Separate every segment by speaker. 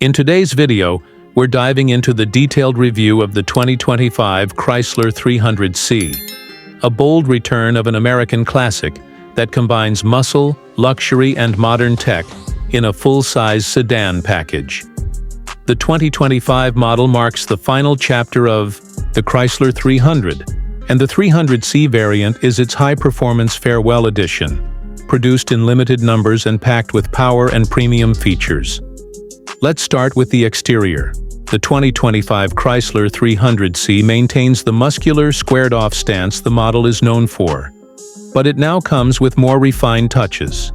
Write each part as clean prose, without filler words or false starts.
Speaker 1: In today's video, we're diving into the detailed review of the 2025 Chrysler 300C, a bold return of an American classic that combines muscle, luxury, and modern tech in a full-size sedan package. The 2025 model marks the final chapter of the Chrysler 300, and the 300C variant is its high-performance farewell edition, produced in limited numbers and packed with power and premium features. Let's start with the exterior. The 2025 Chrysler 300C maintains the muscular, squared-off stance the model is known for, but it now comes with more refined touches.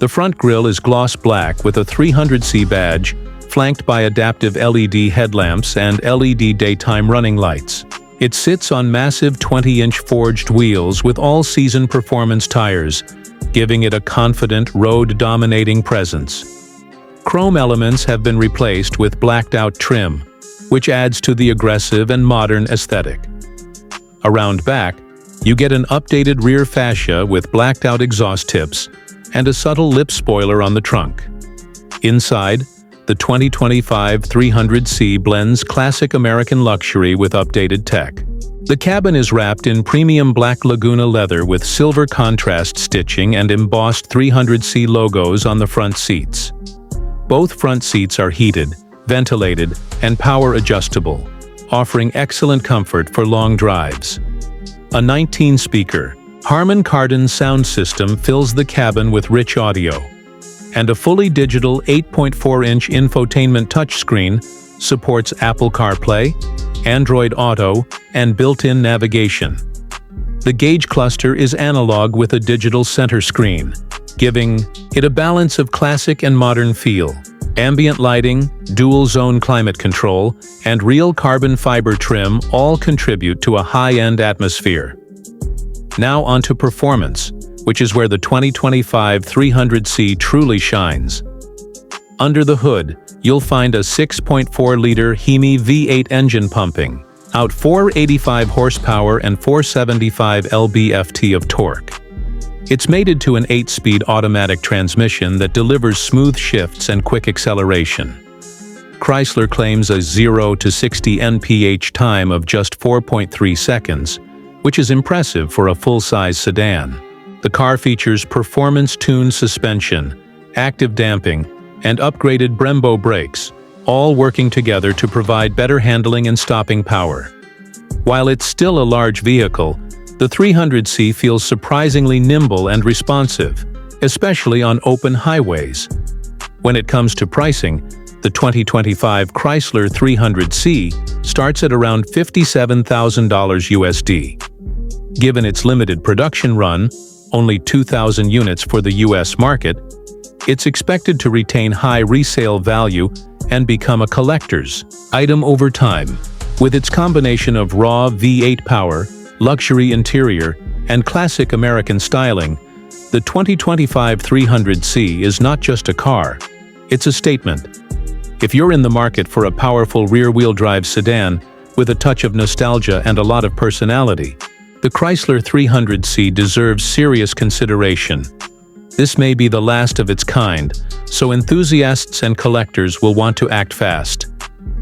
Speaker 1: The front grille is gloss black with a 300C badge, flanked by adaptive LED headlamps and LED daytime running lights. It sits on massive 20-inch forged wheels with all-season performance tires, giving it a confident, road-dominating presence. Chrome elements have been replaced with blacked-out trim, which adds to the aggressive and modern aesthetic. Around back, you get an updated rear fascia with blacked-out exhaust tips and a subtle lip spoiler on the trunk. Inside, the 2025 300C blends classic American luxury with updated tech. The cabin is wrapped in premium black Laguna leather with silver contrast stitching and embossed 300C logos on the front seats. Both front seats are heated, ventilated, and power adjustable, offering excellent comfort for long drives. A 19-speaker, Harman Kardon sound system fills the cabin with rich audio, and a fully digital 8.4-inch infotainment touchscreen supports Apple CarPlay, Android Auto, and built-in navigation. The gauge cluster is analog with a digital center screen, giving it a balance of classic and modern feel. Ambient lighting, dual-zone climate control, and real carbon fiber trim all contribute to a high-end atmosphere. Now onto performance, which is where the 2025 300C truly shines. Under the hood, you'll find a 6.4-liter HEMI V8 engine pumping out 485 horsepower and 475 lb-ft of torque. It's mated to an 8-speed automatic transmission that delivers smooth shifts and quick acceleration. Chrysler claims a 0 to 60 mph time of just 4.3 seconds, which is impressive for a full-size sedan. The car features performance-tuned suspension, active damping, and upgraded Brembo brakes, all working together to provide better handling and stopping power. While it's still a large vehicle, the 300C feels surprisingly nimble and responsive, especially on open highways. When it comes to pricing, the 2025 Chrysler 300C starts at around $57,000 USD. Given its limited production run, only 2,000 units for the US market, it's expected to retain high resale value and become a collector's item over time. With its combination of raw V8 power, luxury interior, and classic American styling, the 2025 300C is not just a car, it's a statement. If you're in the market for a powerful rear-wheel drive sedan with a touch of nostalgia and a lot of personality, the Chrysler 300C deserves serious consideration. This may be the last of its kind, so enthusiasts and collectors will want to act fast.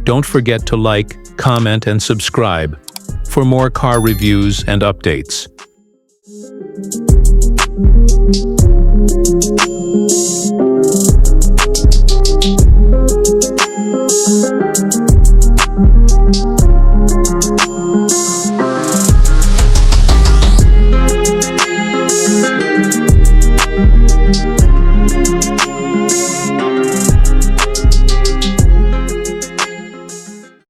Speaker 1: Don't forget to like, comment, and subscribe for more car reviews and updates.